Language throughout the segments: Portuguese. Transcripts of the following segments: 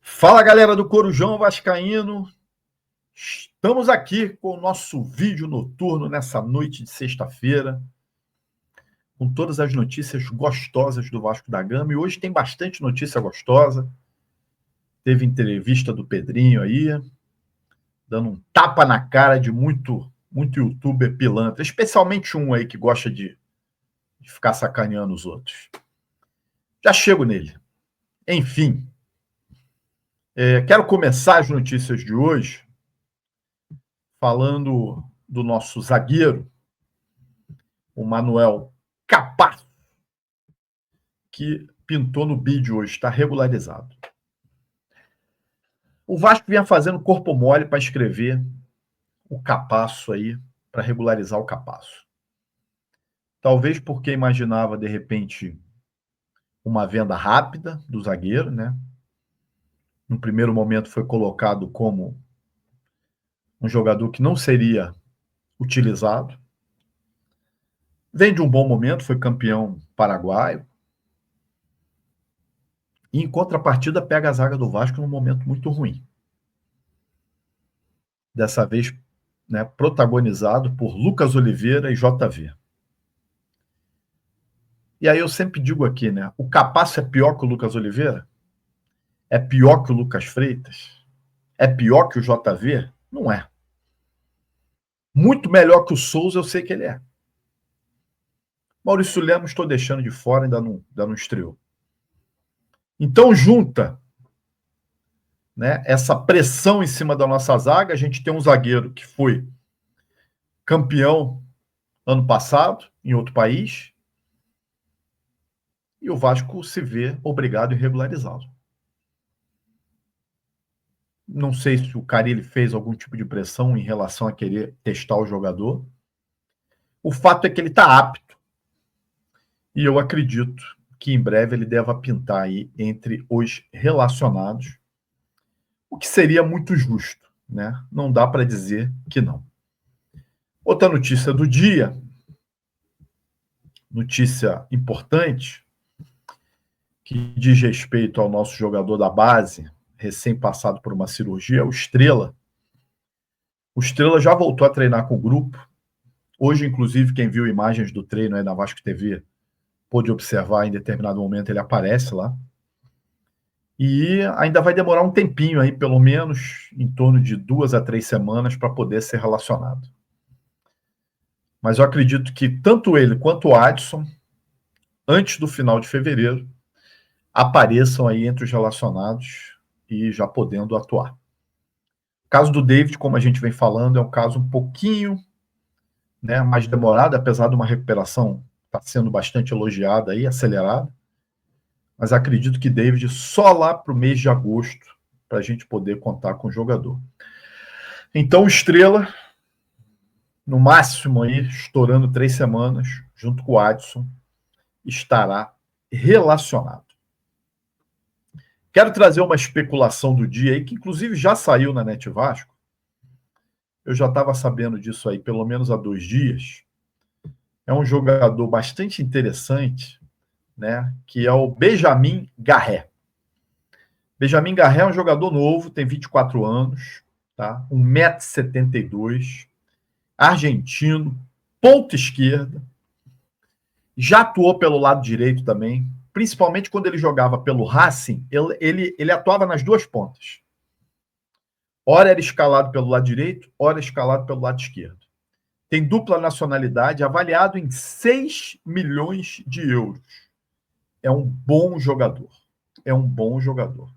Fala, galera do Corujão Vascaíno. Estamos aqui com o nosso vídeo noturno nessa noite de sexta-feira, com todas as notícias gostosas do Vasco da Gama. E hoje tem bastante notícia gostosa. Teve entrevista do Pedrinho aí, dando um tapa na cara de muito youtuber pilantra, especialmente um aí que gosta de ficar sacaneando os outros. Já chego nele. Enfim, quero começar as notícias de hoje falando do nosso zagueiro, o Manuel Capasso, que pintou no bid hoje, está regularizado. O Vasco vinha fazendo corpo mole para escrever o Capasso aí, para regularizar o Capasso. Talvez porque imaginava, de repente, uma venda rápida do zagueiro, né? No primeiro momento foi colocado como um jogador que não seria utilizado. Vem de um bom momento, foi campeão paraguaio. E, em contrapartida, pega a zaga do Vasco num momento muito ruim. Dessa vez, né, protagonizado por Lucas Oliveira e JV. E aí eu sempre digo aqui, né? O Capasso é pior que o Lucas Oliveira? É pior que o Lucas Freitas? É pior que o JV? Não é. Muito melhor que o Souza, eu sei que ele é. Maurício Lemos estou deixando de fora, ainda não estreou. Então junta, né, essa pressão em cima da nossa zaga. A gente tem um zagueiro que foi campeão ano passado em outro país, e o Vasco se vê obrigado a regularizá-lo. Não sei se o Carille fez algum tipo de pressão em relação a querer testar o jogador. O fato é que ele está apto. E eu acredito que em breve ele deva pintar aí entre os relacionados, o que seria muito justo, né? Não dá para dizer que não. Outra notícia do dia, notícia importante, que diz respeito ao nosso jogador da base, recém-passado por uma cirurgia, o Estrela. O Estrela já voltou a treinar com o grupo. Hoje, inclusive, quem viu imagens do treino aí na Vasco TV pôde observar, em determinado momento ele aparece lá. E ainda vai demorar um tempinho aí, pelo menos em torno de 2 a 3 semanas, para poder ser relacionado. Mas eu acredito que tanto ele quanto o Adson, antes do final de fevereiro, apareçam aí entre os relacionados e já podendo atuar. O caso do David, como a gente vem falando, é um caso um pouquinho, né, mais demorado, apesar de uma recuperação está sendo bastante elogiada aí, acelerada. Mas acredito que David só lá para o mês de agosto, para a gente poder contar com o jogador. Então, Estrela, no máximo aí, estourando 3 semanas, junto com o Adson, estará relacionado. Quero trazer uma especulação do dia aí, que inclusive já saiu na Net Vasco. Eu já estava sabendo disso aí pelo menos há 2 dias. É um jogador bastante interessante, né, que é o Benjamin Garré. Benjamin Garré é um jogador novo, tem 24 anos, tá? 1,72 m, argentino, ponta esquerda, já atuou pelo lado direito também, principalmente quando ele jogava pelo Racing, ele atuava nas duas pontas. Ora era escalado pelo lado direito, ora escalado pelo lado esquerdo. Tem dupla nacionalidade, avaliado em 6 milhões de euros. É um bom jogador. É um bom jogador.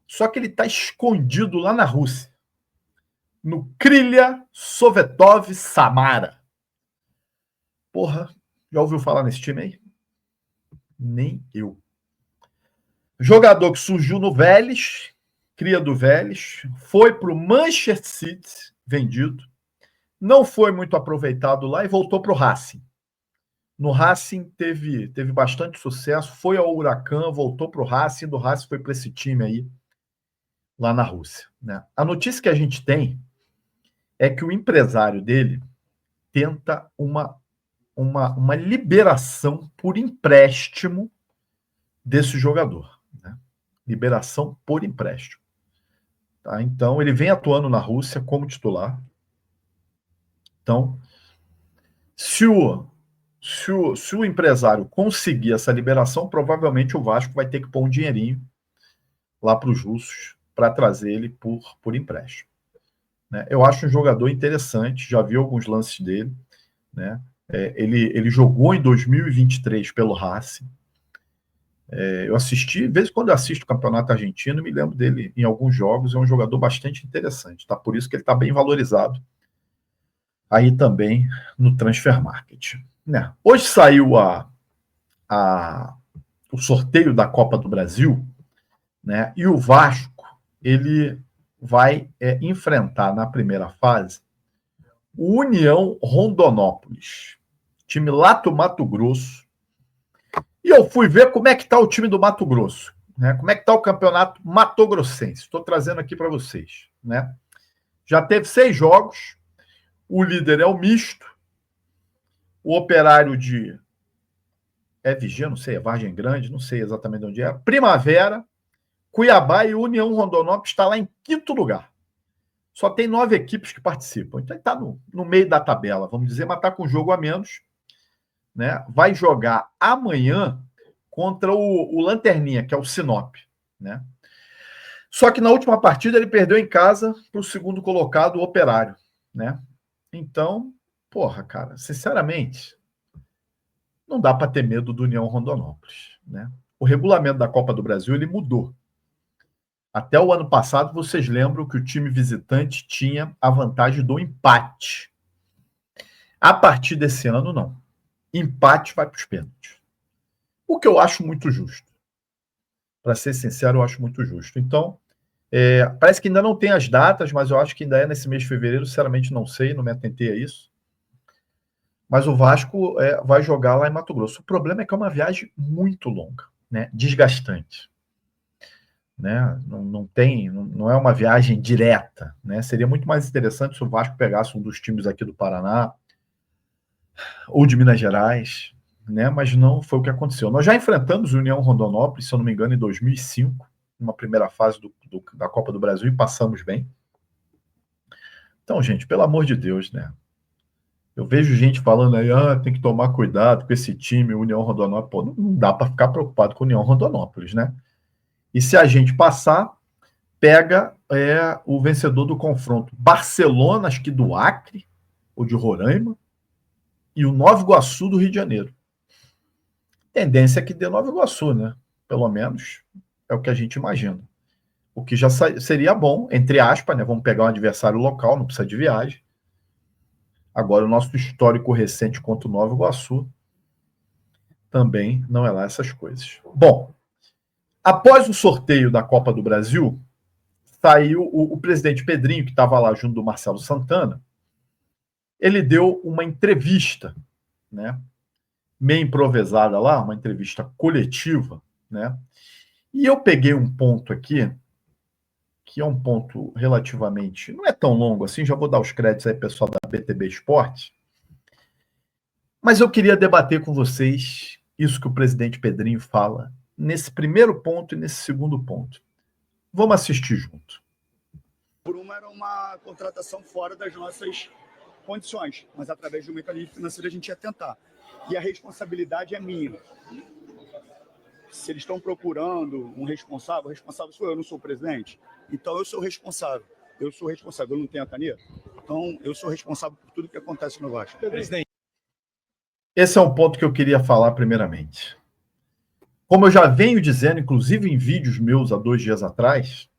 Só que ele está escondido lá na Rússia, no Krylia Sovetov Samara. Porra, já ouviu falar nesse time aí? Nem eu. Jogador que surgiu no Vélez, cria do Vélez, foi para o Manchester City, vendido, não foi muito aproveitado lá e voltou para o Racing. No Racing teve bastante sucesso, foi ao Huracan, voltou para o Racing, do Racing foi para esse time aí, lá na Rússia, né? A notícia que a gente tem é que o empresário dele tenta uma liberação por empréstimo desse jogador, né? liberação por empréstimo. Tá? Então, ele vem atuando na Rússia como titular. Então, se o empresário conseguir essa liberação, provavelmente o Vasco vai ter que pôr um dinheirinho lá para os russos para trazer ele por empréstimo. Né? Eu acho um jogador interessante, já vi alguns lances dele. Né? Ele jogou em 2023 pelo Racing. Eu assisti, de vez em quando eu assisto o Campeonato Argentino, me lembro dele em alguns jogos, é um jogador bastante interessante, tá? Por isso que ele está bem valorizado aí também no Transfer Market. Né? Hoje saiu o sorteio da Copa do Brasil, né? E o Vasco, ele vai enfrentar na primeira fase o União Rondonópolis, time lá do Mato Grosso. E eu fui ver como é que está o time do Mato Grosso, né? Como é que está o campeonato matogrossense. Estou trazendo aqui para vocês. Né? Já teve 6 jogos, o líder é o Misto, o Operário de Vigia, não sei, é Vargem Grande, não sei exatamente onde é, Primavera, Cuiabá e União Rondonópolis está lá em 5º lugar. Só tem 9 equipes que participam. Então ele está no meio da tabela, vamos dizer, mas está com um jogo a menos. Né? Vai jogar amanhã contra o Lanterninha, que é o Sinop. Né? Só que na última partida ele perdeu em casa para o segundo colocado, o Operário. Né? Então, porra, cara, sinceramente, não dá para ter medo do União Rondonópolis. Né? O regulamento da Copa do Brasil ele mudou. Até o ano passado, vocês lembram que o time visitante tinha a vantagem do empate. A partir desse ano, não. Empate vai para os pênaltis. O que eu acho muito justo. Para ser sincero, eu acho muito justo. Então, parece que ainda não tem as datas, mas eu acho que ainda é nesse mês de fevereiro. Sinceramente, não sei, não me atentei a isso. Mas o Vasco vai jogar lá em Mato Grosso. O problema é que é uma viagem muito longa, né? Desgastante. Né? Não é uma viagem direta. Né? Seria muito mais interessante se o Vasco pegasse um dos times aqui do Paraná ou de Minas Gerais, né? Mas não foi o que aconteceu. Nós já enfrentamos o União Rondonópolis, se eu não me engano, em 2005, numa primeira fase da Copa do Brasil, e passamos bem. Então, gente, pelo amor de Deus, né? Eu vejo gente falando aí, tem que tomar cuidado com esse time, União Rondonópolis. Pô, não dá para ficar preocupado com o União Rondonópolis, né? E se a gente passar, pega o vencedor do confronto. Barcelona, acho que do Acre, ou de Roraima, e o Nova Iguaçu do Rio de Janeiro. Tendência é que dê Nova Iguaçu, né? Pelo menos é o que a gente imagina. O que já seria bom, entre aspas, né? Vamos pegar um adversário local, não precisa de viagem. Agora, o nosso histórico recente contra o Nova Iguaçu também não é lá essas coisas. Bom, após o sorteio da Copa do Brasil, saiu o presidente Pedrinho, que estava lá junto do Marcelo Santana, ele deu uma entrevista, né? Meio improvisada lá, uma entrevista coletiva, né? E eu peguei um ponto aqui, que é um ponto relativamente, não é tão longo assim, já vou dar os créditos aí, pessoal da BTB Esporte, mas eu queria debater com vocês isso que o presidente Pedrinho fala, nesse primeiro ponto e nesse segundo ponto. Vamos assistir junto. Bruma era uma contratação fora das nossas condições, mas através de um mecanismo financeiro a gente ia tentar. E a responsabilidade é minha. Se eles estão procurando um responsável, o responsável sou eu, não sou o presidente. Então eu sou responsável. Eu não tenho a caneta. Então eu sou responsável por tudo que acontece no Vasco. Presidente. Esse é um ponto que eu queria falar primeiramente. Como eu já venho dizendo, inclusive em vídeos meus há 2 dias atrás,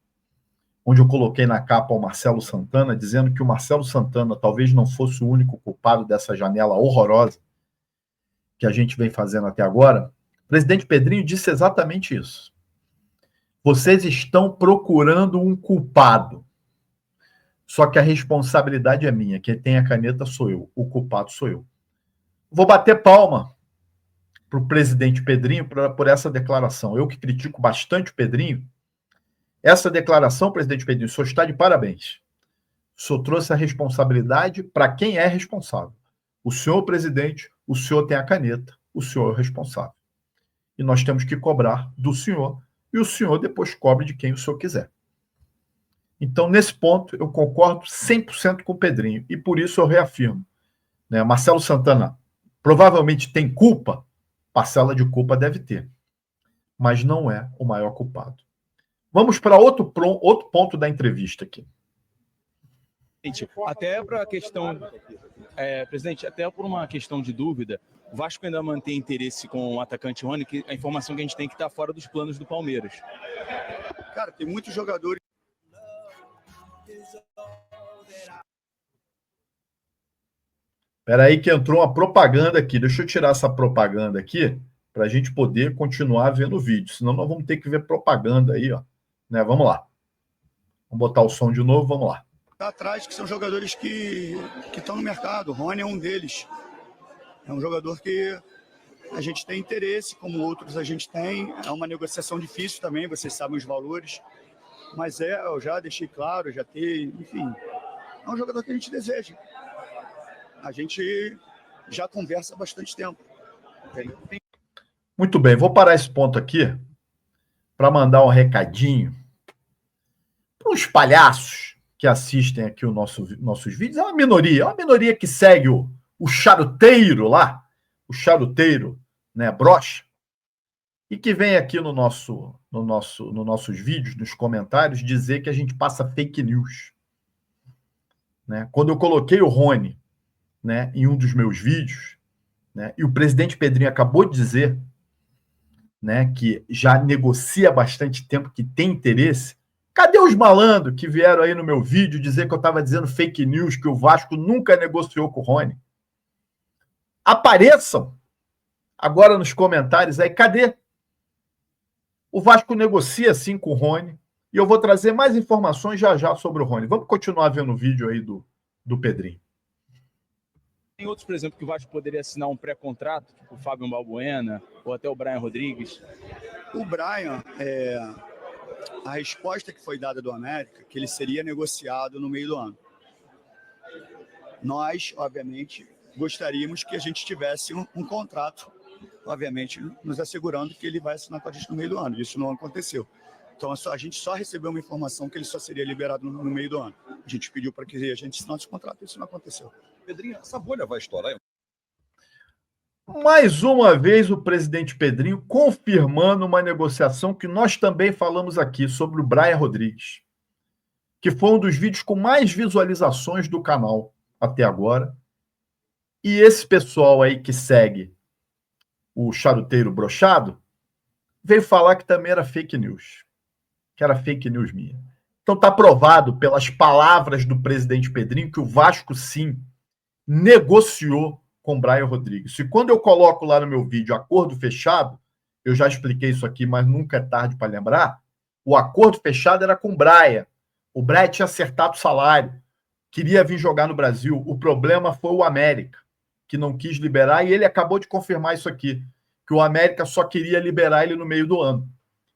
onde eu coloquei na capa o Marcelo Santana, dizendo que o Marcelo Santana talvez não fosse o único culpado dessa janela horrorosa que a gente vem fazendo até agora, o presidente Pedrinho disse exatamente isso. Vocês estão procurando um culpado. Só que a responsabilidade é minha. Quem tem a caneta sou eu. O culpado sou eu. Vou bater palma para o presidente Pedrinho por essa declaração. Eu que critico bastante o Pedrinho, essa declaração, presidente Pedrinho, o senhor está de parabéns. O senhor trouxe a responsabilidade para quem é responsável. O senhor, presidente, o senhor tem a caneta, o senhor é o responsável. E nós temos que cobrar do senhor e o senhor depois cobre de quem o senhor quiser. Então, nesse ponto, eu concordo 100% com o Pedrinho, e por isso eu reafirmo, né? Marcelo Santana provavelmente tem culpa, parcela de culpa deve ter, mas não é o maior culpado. Vamos para outro ponto da entrevista aqui. Até para a questão, presidente, até por uma questão de dúvida, o Vasco ainda mantém interesse com o atacante Rony, que a informação que a gente tem é que está fora dos planos do Palmeiras. Cara, tem muitos jogadores. Espera aí que entrou uma propaganda aqui. Deixa eu tirar essa propaganda aqui para a gente poder continuar vendo o vídeo. Senão nós vamos ter que ver propaganda aí, ó. Né? Vamos lá. Vamos botar o som de novo, vamos lá. Atrás, que são jogadores que estão no mercado. O Rony é um deles. É um jogador que a gente tem interesse, como outros a gente tem. É uma negociação difícil também, vocês sabem os valores. Mas eu já deixei claro, já tem, enfim. É um jogador que a gente deseja. A gente já conversa há bastante tempo. Muito bem, vou parar esse ponto aqui para mandar um recadinho para os palhaços que assistem aqui os nossos vídeos. É uma minoria que segue o charuteiro lá, o charuteiro, né, brocha, e que vem aqui nos nossos vídeos, nos comentários, dizer que a gente passa fake news. Né? Quando eu coloquei o Rony, né, em um dos meus vídeos, né, e o presidente Pedrinho acabou de dizer, né, que já negocia há bastante tempo, que tem interesse. Cadê os malandros que vieram aí no meu vídeo dizer que eu estava dizendo fake news, que o Vasco nunca negociou com o Rony? Apareçam agora nos comentários aí, cadê? O Vasco negocia sim com o Rony, e eu vou trazer mais informações já sobre o Rony. Vamos continuar vendo o vídeo aí do Pedrinho. Tem outros, por exemplo, que o Vasco poderia assinar um pré-contrato, tipo o Fábio Balbuena, ou até o Brian Rodrigues. O Brian, a resposta que foi dada do América, que ele seria negociado no meio do ano. Nós, obviamente, gostaríamos que a gente tivesse um contrato, obviamente, nos assegurando que ele vai assinar com a gente no meio do ano. Isso não aconteceu. Então, a gente só recebeu uma informação que ele só seria liberado no meio do ano. A gente pediu para que a gente assinasse o contrato, isso não aconteceu. Pedrinho, essa bolha vai estourar? Mais uma vez, o presidente Pedrinho confirmando uma negociação que nós também falamos aqui sobre o Brian Rodrigues, que foi um dos vídeos com mais visualizações do canal até agora. E esse pessoal aí que segue o charuteiro brochado veio falar que também era fake news, que era fake news minha. Então está provado pelas palavras do presidente Pedrinho que o Vasco, sim, negociou com Brian Rodrigues. E quando eu coloco lá no meu vídeo acordo fechado, eu já expliquei isso aqui, mas nunca é tarde para lembrar, o acordo fechado era com o Brian. O Brian tinha acertado o salário, queria vir jogar no Brasil. O problema foi o América, que não quis liberar, e ele acabou de confirmar isso aqui, que o América só queria liberar ele no meio do ano,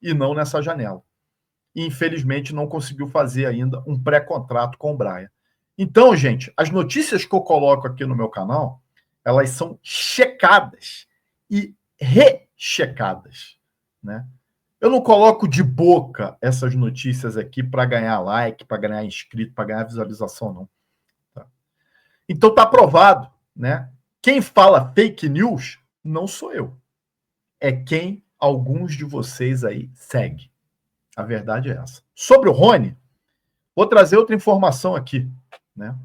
e não nessa janela. E, infelizmente, não conseguiu fazer ainda um pré-contrato com o Brian. Então, gente, as notícias que eu coloco aqui no meu canal, elas são checadas e rechecadas, né? Eu não coloco de boca essas notícias aqui para ganhar like, para ganhar inscrito, para ganhar visualização, não. Tá? Então tá provado, né? Quem fala fake news não sou eu. É quem alguns de vocês aí segue. A verdade é essa. Sobre o Rony, vou trazer outra informação aqui, né?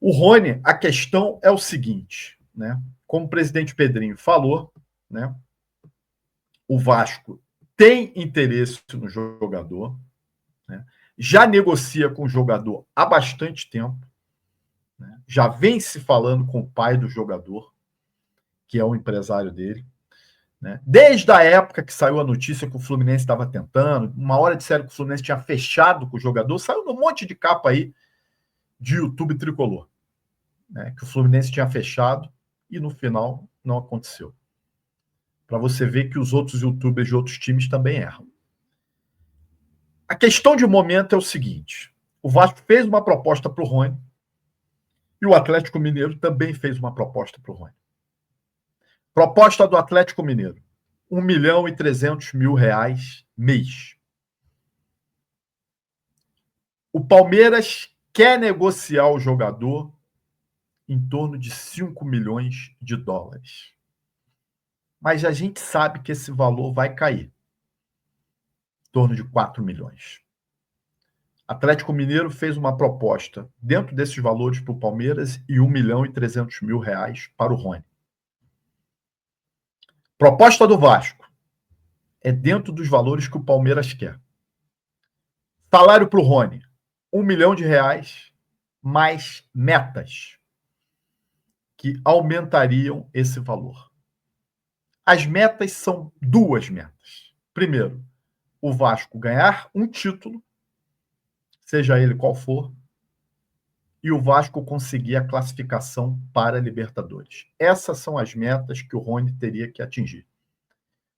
O Rony, a questão é o seguinte, né? Como o presidente Pedrinho falou, né? O Vasco tem interesse no jogador, né? Já negocia com o jogador há bastante tempo, né? Já vem se falando com o pai do jogador, que é o empresário dele, né? Desde a época que saiu a notícia que o Fluminense estava tentando, uma hora disseram que o Fluminense tinha fechado com o jogador, saiu um monte de capa aí de YouTube tricolor, né? Que o Fluminense tinha fechado e no final não aconteceu. Para você ver que os outros youtubers de outros times também erram. A questão de momento é o seguinte: o Vasco fez uma proposta para o Rony e o Atlético Mineiro também fez uma proposta para o Rony. Proposta do Atlético Mineiro: R$ 1.300.000 mês. O Palmeiras quer negociar o jogador em torno de 5 milhões de dólares. Mas a gente sabe que esse valor vai cair. Em torno de 4 milhões. Atlético Mineiro fez uma proposta dentro desses valores para o Palmeiras e R$1.300.000 para o Rony. Proposta do Vasco é dentro dos valores que o Palmeiras quer. Salário para o Rony, R$1 milhão mais metas que aumentariam esse valor. As metas são duas metas. Primeiro, o Vasco ganhar um título, seja ele qual for, e o Vasco conseguir a classificação para a Libertadores. Essas são as metas que o Rony teria que atingir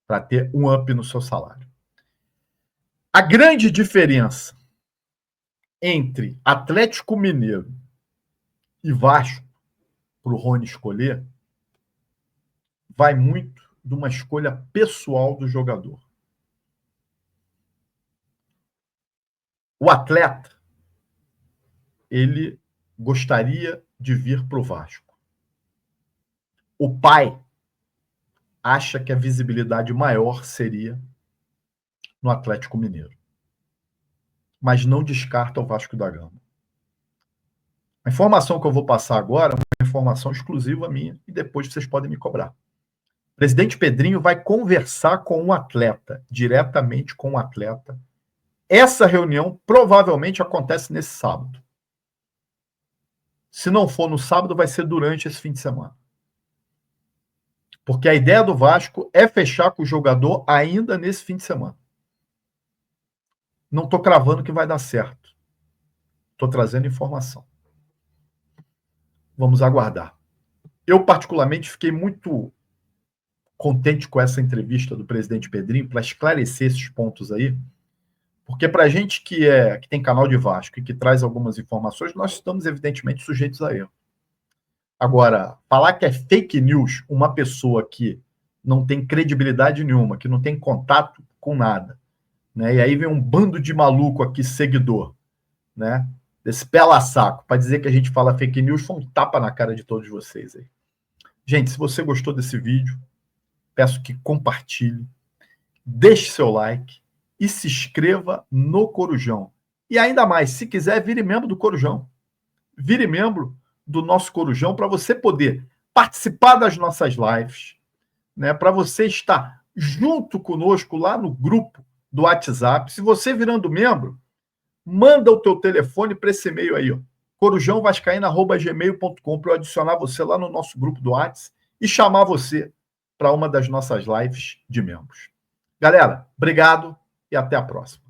para ter um up no seu salário. A grande diferença entre Atlético Mineiro e Vasco, para o Rony escolher, vai muito de uma escolha pessoal do jogador. O atleta, ele gostaria de vir para o Vasco. O pai acha que a visibilidade maior seria no Atlético Mineiro. Mas não descarta o Vasco da Gama. A informação que eu vou passar agora é uma informação exclusiva minha e depois vocês podem me cobrar. O presidente Pedrinho vai conversar com um atleta, diretamente com um atleta. Essa reunião provavelmente acontece nesse sábado. Se não for no sábado, vai ser durante esse fim de semana. Porque a ideia do Vasco é fechar com o jogador ainda nesse fim de semana. Não estou cravando que vai dar certo. Estou trazendo informação. Vamos aguardar. Eu, particularmente, fiquei muito contente com essa entrevista do presidente Pedrinho para esclarecer esses pontos aí, porque para a gente que tem canal de Vasco e que traz algumas informações, nós estamos, evidentemente, sujeitos a erro. Agora, falar que é fake news uma pessoa que não tem credibilidade nenhuma, que não tem contato com nada, né? E aí vem um bando de maluco aqui, seguidor, né? Desse pela-saco, para dizer que a gente fala fake news, foi um tapa na cara de todos vocês aí. Gente, se você gostou desse vídeo, peço que compartilhe, deixe seu like e se inscreva no Corujão. E ainda mais, se quiser, vire membro do Corujão. Vire membro do nosso Corujão para você poder participar das nossas lives, né? Para você estar junto conosco lá no grupo do WhatsApp. Se você virando membro, manda o teu telefone para esse e-mail aí, ó, corujãovascaína@gmail.com, para eu adicionar você lá no nosso grupo do WhatsApp e chamar você para uma das nossas lives de membros. Galera, obrigado e até a próxima.